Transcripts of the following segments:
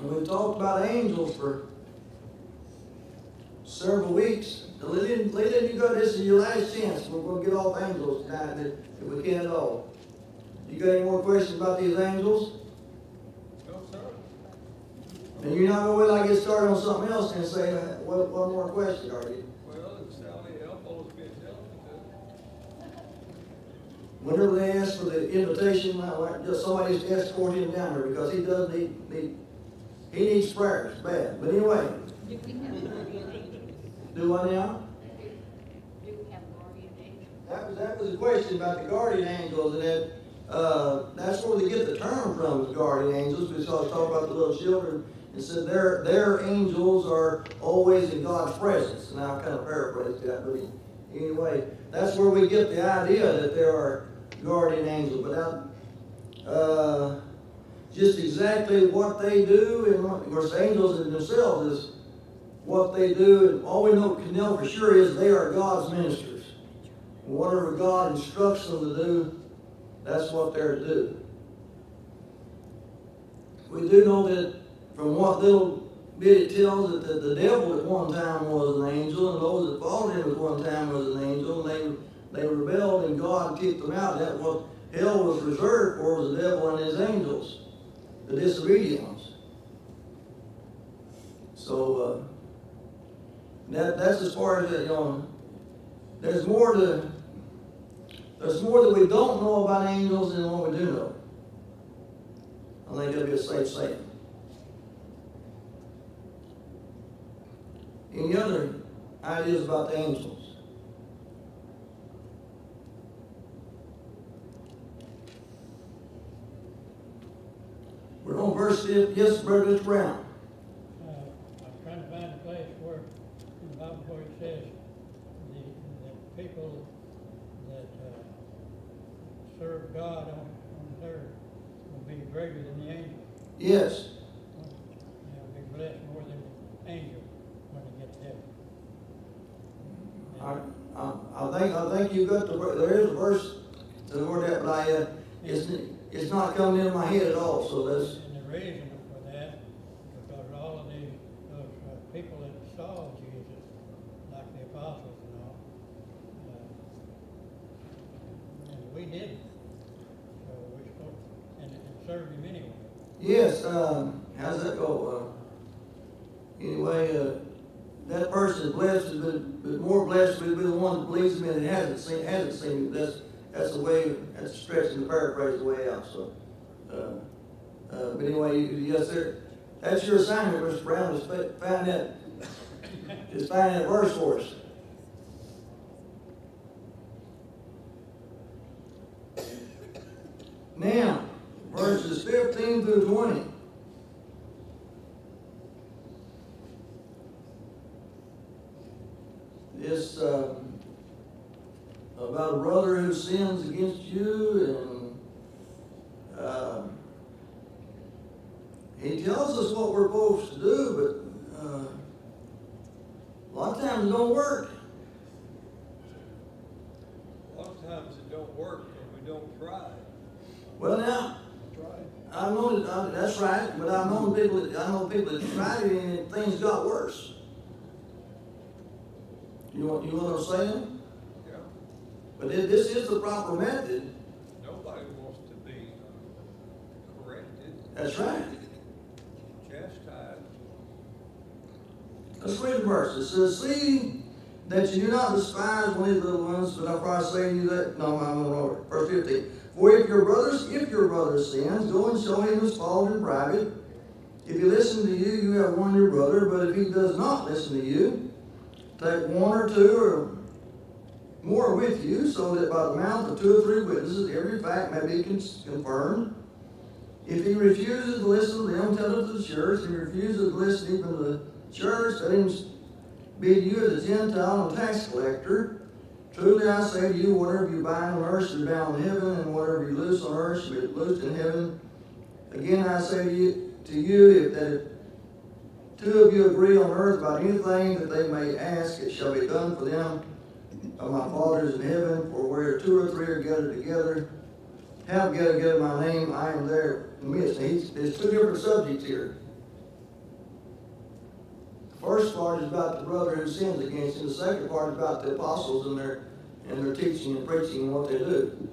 And we've talked about angels for several weeks. Leland, you got this is your last chance. We're going to get off angels tonight if we can at all. You got any more questions about these angels? No, sir. And you're not going to wait till I get started on something else and say, one more question, are you? Well, it's Sally Elbows being telling me Whenever they ask for the invitation, just somebody just escort him down there because he does need he needs prayers bad. But anyway, Do we have guardian angels? do I now? Do we have guardian angels? That was a question about the guardian angels, and that's where they get the term from, is guardian angels, because I was talking about the little children and said their angels are always in God's presence. And I kind of paraphrased that, but anyway, that's where we get the idea that there are guardian angels. But just exactly what they do, and of course, angels in themselves is what they do, and all we can know for sure is they are God's ministers. And whatever God instructs them to do, that's what they're to do. We do know that from what little bit it tells that the devil at one time was an angel, and those that followed him at one time was an angel, and they rebelled and God kicked them out. That's what hell was reserved for, was the devil and his angels, the disobedient ones. So that's as far as that, there's more that we don't know about angels than what we do know. I think that'd be a safe saying. Any other ideas about the angels? We're on verse 5. Yes, Brother Brown. I'm trying to find a place where, in the Bible, where it says the people that serve God on earth will be greater than the angels. Yes. They'll be blessed more than the angels when they get to heaven. I think you got there is a verse to the word that, but it's not coming into my head at all. So that's. And the reason for that, because all of those people that saw Jesus, like the apostles and all, and we didn't. So we're supposed to, and serve him anyway. Yes. How's that go? Anyway, that person is blessed, but more blessed will be the one that believes him and hasn't seen him. That's the way. That's stretching the paraphrase the way out. So, but anyway, yes, sir. That's your assignment, Mr. Brown. Just find that verse for us. Now, verses 15 through 20. This about a brother who sins against you, and he tells us what we're supposed to do, but a lot of times it don't work. A lot of times it don't work and we don't try. Well, now, Try. I know that's right, but I know people that tried it and things got worse. You know what I'm saying? Yeah. But this is the proper method. Nobody wants to be corrected, That's right. chastised. Let's read the verse. It says, "See that you do not despise one of these little ones, but I probably say to you that." No, I'm going to verse 15. "For if your brother sins, go and show him his fault in private. If he listen to you, you have won your brother. But if he does not listen to you, take one or two or more with you, so that by the mouth of 2 or 3 witnesses every fact may be confirmed. If he refuses to listen to them, tell it to the church. If he refuses to listen even to the church, let him be to you as a Gentile and tax collector. Truly I say to you, whatever you bind on earth shall be bound in heaven, and whatever you loose on earth shall be loosed in heaven. Again I say to you, if 2 of you agree on earth about anything that they may ask, it shall be done for them of my Father's in heaven. For where 2 or 3 are gathered together, gathered together in my name, I am there in the midst." There's 2 different subjects here. first part is about the brother who sins against him. The second part is about the apostles and their teaching and preaching and what they do.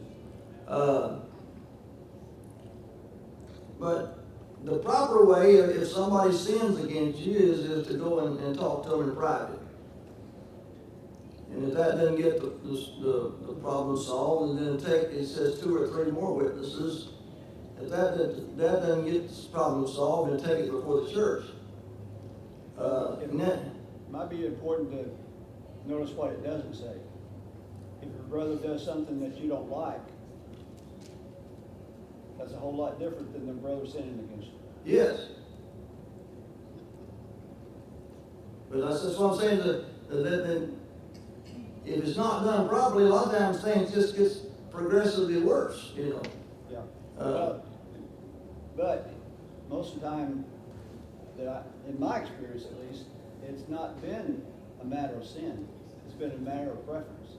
But the proper way, if somebody sins against you, is to go and talk to them in private. And if that doesn't get the problem solved, and then it says 2 or 3 more witnesses. If that doesn't get the problem solved, then take it before the church. It might be important to notice what it doesn't say. If your brother does something that you don't like, that's a whole lot different than the brother sinning against you. Yes. But that's what I'm saying, that if it's not done properly, a lot of times things just gets progressively worse, you know. Yeah. But most of the time, in my experience at least, it's not been a matter of sin. It's been a matter of preference.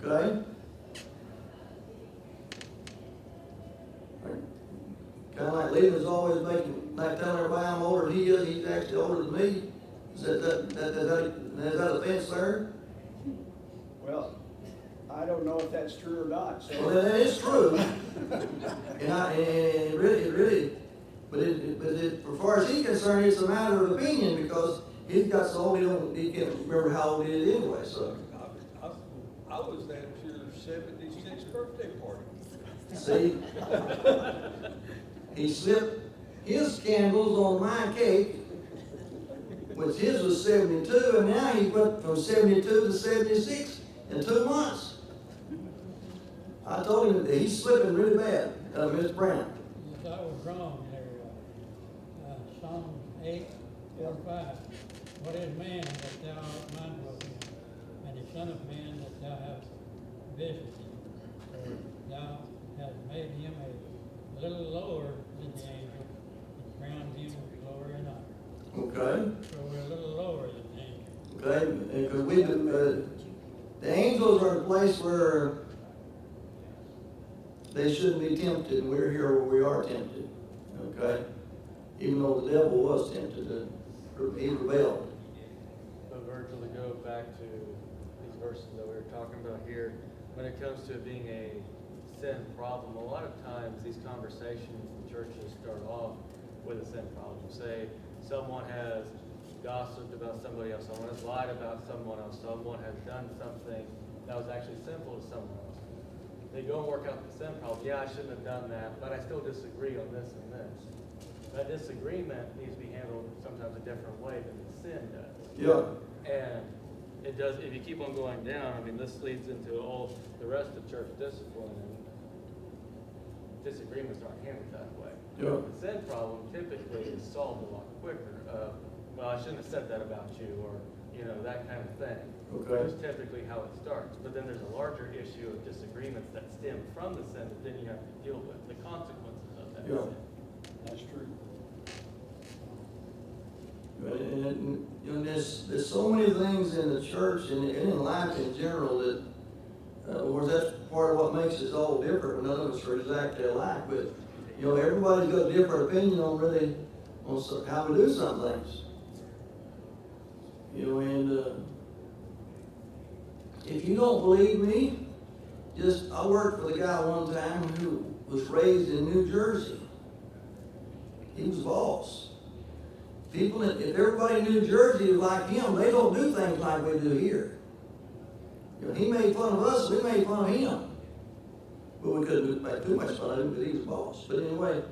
Okay? Kind of like Leland's always telling everybody I'm older than he is. He's actually older than me. Is that offense there? Well, I don't know if that's true or not. So. Well, that is true. and it really, but as far as he's concerned, it's a matter of opinion because he's got so old he can't remember how old he is anyway. So. I was at your 76th birthday party. See, he slipped his candles on my cake, which his was 72, and now he went from 72 to 76 in 2 months. I told him that he's slipping really bad, Mr. Brown. Yes, I was wrong there. Psalm 8, 4 and 5. What is man that thou art mindful of him, and the son of man that thou hast visited him? For thou hast made him a little lower than the angel, and crowned him with glory and honor. Okay. So we're a little lower than the angel. Okay, because the angels are in a place where they shouldn't be tempted, and we're here where we are tempted. Okay? Even though the devil was tempted, he rebelled. But Virgil, to go back to these verses that we were talking about here, when it comes to it being a sin problem, a lot of times these conversations in churches start off with a sin problem. Say someone has gossiped about somebody else, someone has lied about someone else, someone has done something that was actually sinful to someone else. They go and work out the sin problem. Yeah, I shouldn't have done that, but I still disagree on this and this. That disagreement needs to be handled sometimes a different way than the sin does. Yeah. And it does, if you keep on going down, I mean, this leads into all the rest of church discipline, and disagreements aren't handled that way. Yeah. The sin problem typically is solved a lot quicker. Well, I shouldn't have said that about you, or, that kind of thing. Okay. That's typically how it starts. But then there's a larger issue of disagreements that stem from the sin that then you have to deal with, the consequences of that Yeah. sin. That's true. And there's so many things in the church and in life in general that, of course, that's part of what makes us all different. None of us are exactly alike, but everybody's got a different opinion on how we do some things. And if you don't believe me, I worked with a guy one time who was raised in New Jersey. He was boss. If everybody in New Jersey is like him, they don't do things like we do here. He made fun of us, we made fun of him. But we couldn't make too much fun of him because he was boss. But anyway,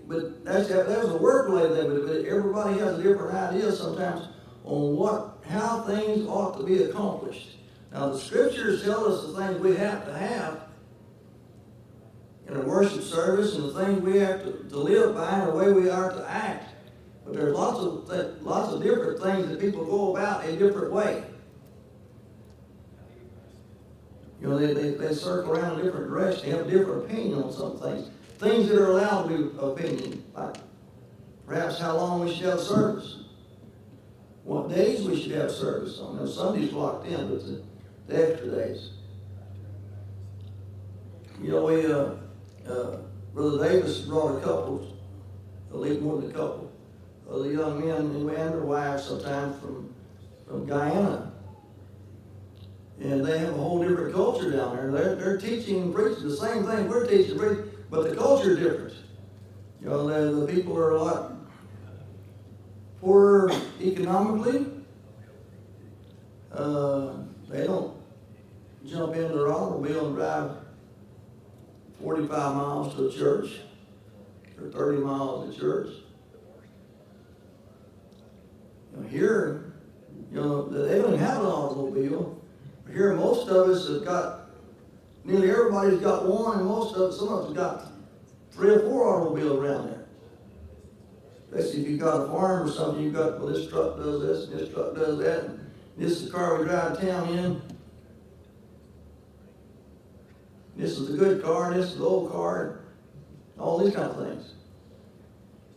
but that was a work-related thing, but everybody has a different idea sometimes on how things ought to be accomplished. Now the scriptures tell us the things we have to have in a worship service and the things we have to live by and the way we are to act. But there's lots of different things that people go about a different way. They circle around in different directions. They have a different opinion on some things. Things that are allowed to be opinion, like perhaps how long we should have service, what days we should have service on. Now Sunday's locked in, but the extra days. Brother Davis brought a couple, at least more than a couple, of the young men and their wives sometimes from Guyana. And they have a whole different culture down there. They're teaching and preaching the same thing we're teaching and preaching, but the culture is different. You know, the people are a lot poorer economically. They don't jump into their automobile and drive 45 miles to a church or 30 miles to church. You know, here, you know, they don't have an automobile. Here, most of us have got, nearly everybody's got one, and some of us have got 3 or 4 automobiles around there. Especially if you've got a farm or something, you've got, well, this truck does this, and this truck does that, and this is the car we drive town in. This is the good car, and this is the old car, and all these kind of things.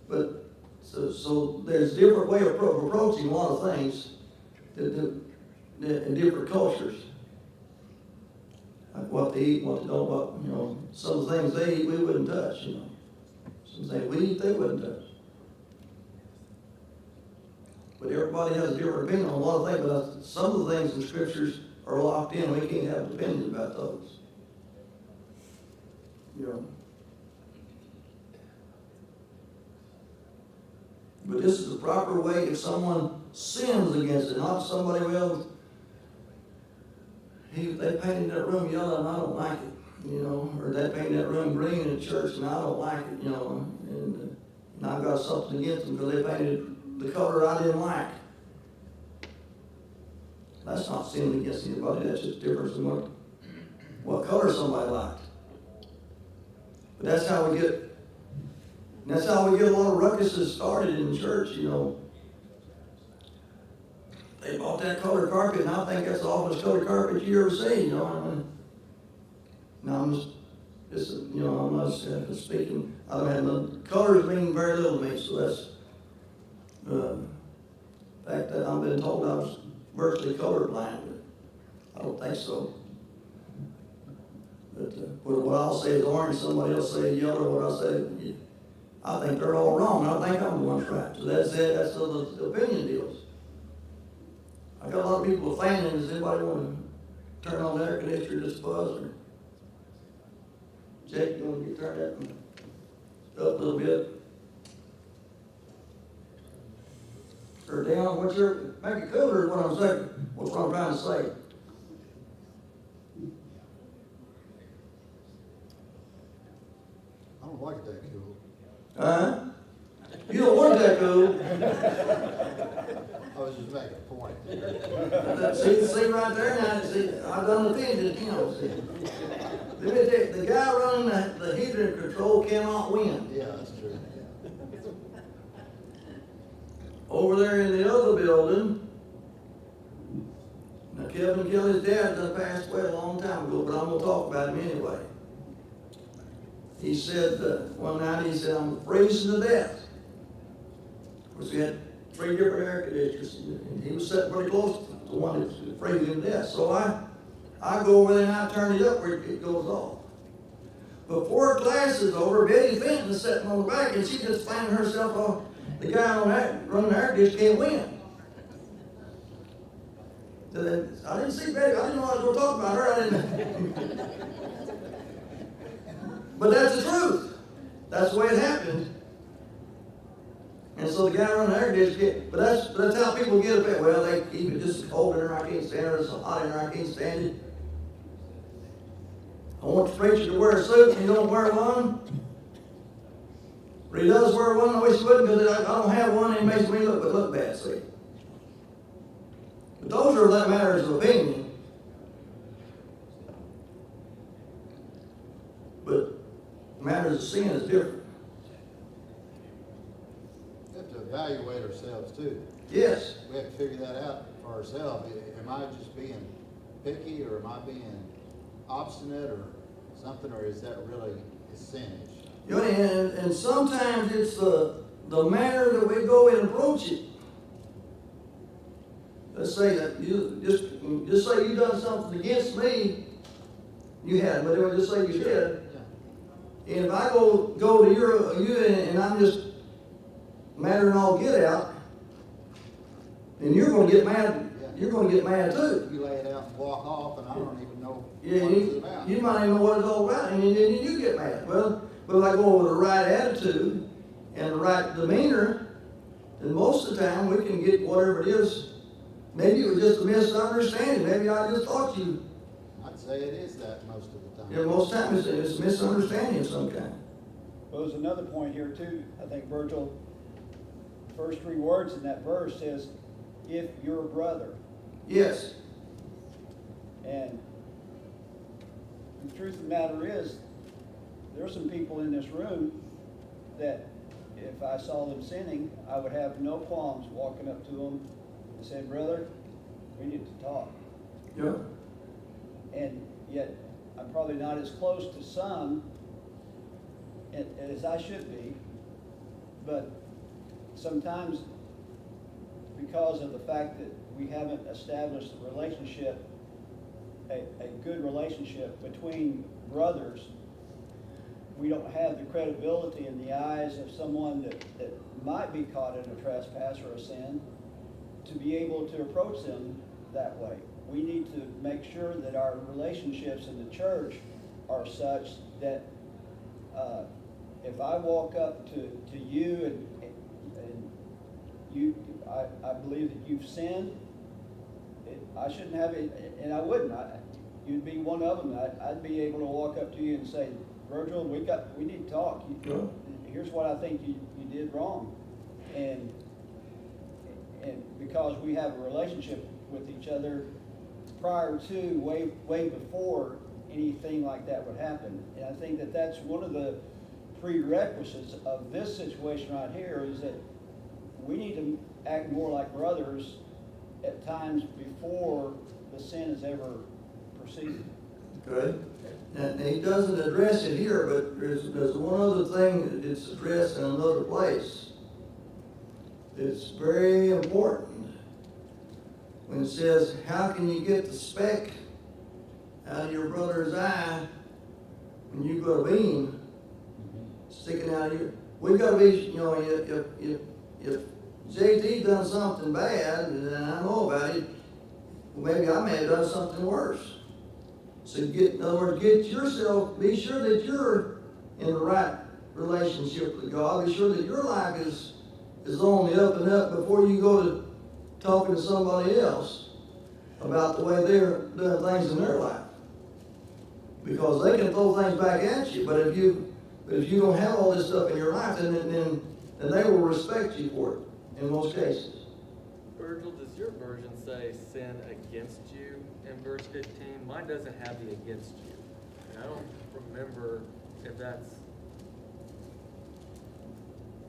But, so there's a different way of approaching a lot of things in different cultures. Like what they eat, what they don't, you know, some of the things they eat we wouldn't touch, you know. Some things we eat they wouldn't touch. But everybody has a different opinion on a lot of things, but some of the things in scriptures are locked in. We can't have opinions about those. You know. But this is the proper way if someone sins against it, not somebody, well, they painted that room yellow and I don't like it, you know, or they painted that room green in the church and I don't like it, you know, and I've got something against them because they painted the color I didn't like. That's not sinning against anybody, that's just difference in what color somebody liked. But that's how we get a lot of ruckuses started in the church, you know. They bought that colored carpet, and I think that's the awfulest colored carpet you ever seen, you know. I mean, now I'm just you know, I'm not speaking. I don't have the colors mean very little to me, so that's the fact that I've been told I was virtually colorblind, but I don't think so. But what I'll say is orange, somebody else say yellow, what I say, I think they're all wrong. I think I'm the one right. So that's it. That's the opinion deals. I got a lot of people fanning. Does anybody want to turn on the air conditioner just buzz or Jake? You want to get turned that up a little bit? Or down? What's your make it cooler? Is what I'm saying. What's what I'm trying to say? I don't like it that cool. You don't want it that cool. I was just making a point. See right there now, see, I've done offended, you know, see. Let me tell you, the guy running the heater control cannot win. Yeah, that's true. Over there in the other building, now Kevin Kelly's dad done passed away a long time ago, but I'm gonna talk about him anyway. He said, one night he said, I'm freezing to death. Of course, we had 3 different air conditioners, and he was sitting pretty close to the one that was freezing to death. So I go over there and I turn it up where it goes off. Before class is over, Betty Fenton is sitting on the back, and she just fanned herself off. The guy running the air conditioner can't win. So then, I didn't see Betty. I didn't know I was going to talk about her. I didn't. But that's the truth. That's the way it happened. And so the guy running the air conditioner, but that's how people get up. Well, they keep it just cold in there, I can't stand it. It's hot in there, I can't stand it. I want the preacher to wear a suit and he don't wear one. But he does wear one, I wish he wouldn't, because I don't have one and it makes me look bad, see. But those are that matters of opinion. But matters of sin is different. We have to evaluate ourselves too. Yes. We have to figure that out for ourselves. Am I just being picky, or am I being obstinate or something, or is that really a sin issue? You know, and sometimes it's the manner that we go and approach it. Let's say that you just say you done something against me, you had, but just say you did. And if I go to you and I'm just matter than all get out, then you're gonna get mad, you're gonna get mad too. You lay it out and walk off, and I don't even know Yeah, what it's about. you might even know what it's all about, and then you get mad. Well, but if I go with the right attitude and the right demeanor, then most of the time we can get whatever it is. Maybe it was just a misunderstanding, maybe I just thought you, I'd say it is that most of the time. you know, most times it's a misunderstanding of some kind. Well, there's another point here too. I think Virgil, first three words in that verse says, if your brother. Yes, And the truth of the matter is, there are some people in this room that if I saw them sinning, I would have no qualms walking up to them and saying, brother, we need to talk. yeah, And yet, I'm probably not as close to some as I should be, but sometimes because of the fact that we haven't established a relationship, a good relationship between brothers, we don't have the credibility in the eyes of someone that might be caught in a trespass or a sin to be able to approach them that way. We need to make sure that our relationships in the church are such that if I walk up to you and you, I believe that you've sinned, I shouldn't have it, and I wouldn't. You'd be one of them. I'd be able to walk up to you and say, Virgil, we need to talk. Here's what I think you did wrong. And because we have a relationship with each other prior to, way before anything like that would happen. And I think that that's one of the prerequisites of this situation right here, is that we need to act more like brothers at times before the sin is ever perceived. okay. And he doesn't address it here, but there's one other thing that it's addressed in another place. It's very important. When it says, how can you get the speck out of your brother's eye when you've got a beam sticking out of you? We gotta be, you know, if JT done something bad and I know about it, well, maybe I may have done something worse. So in other words, get yourself, be sure that you're in the right relationship with God. Be sure that your life is on the up and up before you go to talking to somebody else about the way they're doing things in their life. Because they can throw things back at you, but if you don't have all this stuff in your life, then they will respect you for it in most cases. Virgil, does your version say sin against you in verse 15? Mine doesn't have the against you. And I don't remember if that's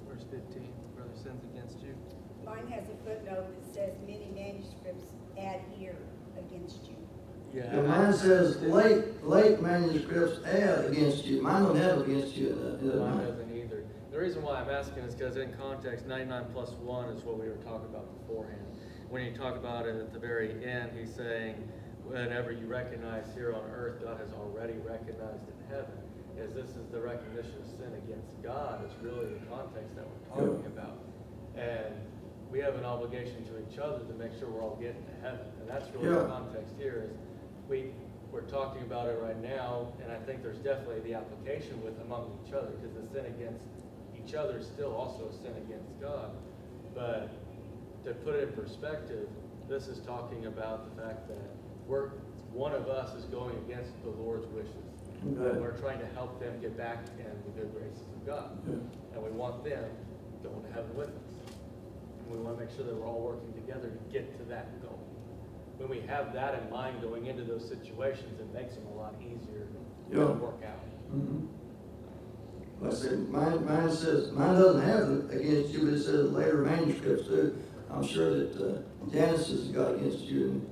verse 15, brother sins against you. Mine has a footnote that says many manuscripts add here against you. Yeah. And mine says late manuscripts add against you. Mine don't have against you in Mine mine. doesn't either. The reason why I'm asking is because in context, 99 plus 1 is what we were talking about beforehand. When you talk about it at the very end, he's saying, whenever you recognize here on earth, God has already recognized in heaven. As this is the recognition of sin against God, is really the context that we're talking about. And we have an obligation to each other to make sure we're all getting to heaven. And that's really the context here is we're talking about it right now, and I think there's definitely the application with among each other, because the sin against each other is still also a sin against God. But to put it in perspective, this is talking about the fact that one of us is going against the Lord's wishes. Okay. And we're trying to help them get back in the good graces of God. And we want them going to heaven with us. And we want to make sure that we're all working together to get to that goal. When we have that in mind going into those situations, it makes them a lot easier to work out. Mm-hmm. Like I said, mine says, mine doesn't have it against you, but it says later manuscripts too. I'm sure that Janice has got against you.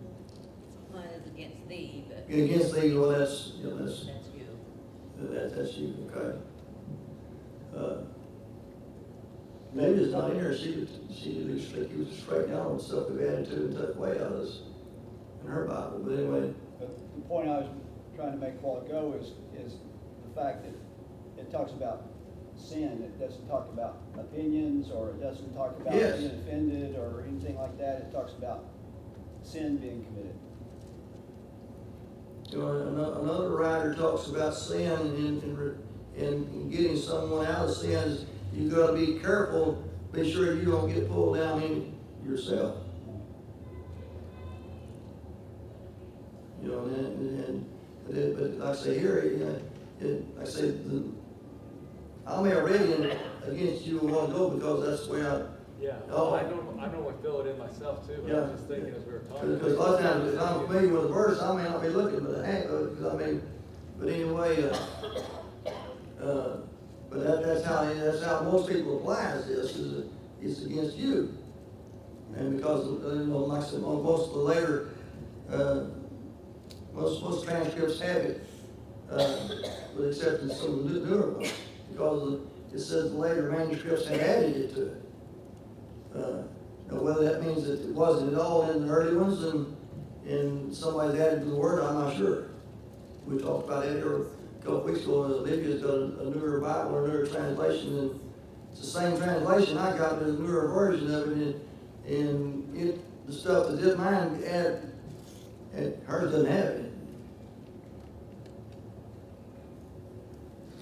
Mine is against thee, but And against thee, well, that's that's you. that's you, okay. Maybe it's not in there. She looks like he was straightened out on stuff we've added to and took away out of this in her Bible. But anyway, But the point I was trying to make a while ago is the fact that it talks about sin. It doesn't talk about opinions, or it doesn't talk about Yes. being offended or anything like that. It talks about sin being committed. You know, another writer talks about sin and getting someone out of sin. You gotta be careful, be sure you don't get pulled down in yourself. You know, but like I say here, like I say, I may have read it against you a while ago because that's the way Yeah, Oh. I normally fill it in myself too, but I was just thinking as we were talking. because a lot of times if I'm familiar with the verse, I may not be looking, but but anyway, but that's how most people apply this, is that it's against you. And because, you know, like I said, most of the later, most transcripts have it, with the exception of some of the newer ones, because it says the later manuscripts have added it to it. Now whether that means that it wasn't at all in the early ones and somebody's added to the word, I'm not sure. We talked about it here a couple weeks ago. Olivia's got a newer Bible or a newer translation, and it's the same translation I got, but a newer version of it, and the stuff that did mine hers doesn't have it.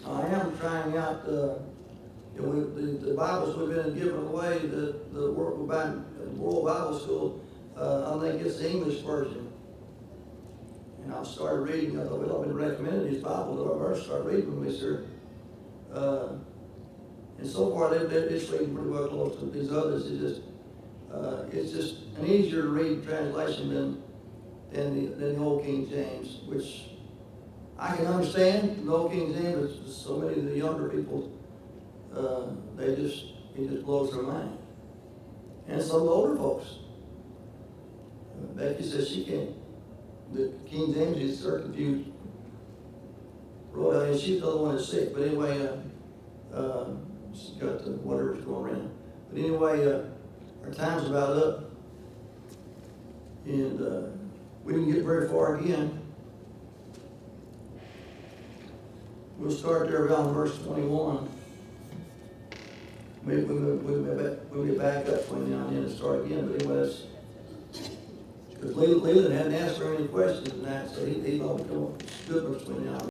I am trying out, you know, the Bibles we've been giving away, the World Bible School, I think it's the English version. And I started reading, I thought, well, I've been recommending these Bibles, I started reading them this year. And so far, it's reading pretty well close to these others. It's just an easier to read translation than the Old King James, which I can understand. The Old King James, but so many of the younger people, it just blows their mind. And some of the older folks. Becky says she can't. The King James is her confused. And she's the other one that's sick. But anyway, she's got whatever's going around. But anyway, our time's about up. And we didn't get very far again. We'll start there around verse 21. We'll get back up 29 and start again. But anyway, because Leland hadn't asked her any questions and that, so he thought it was good between now and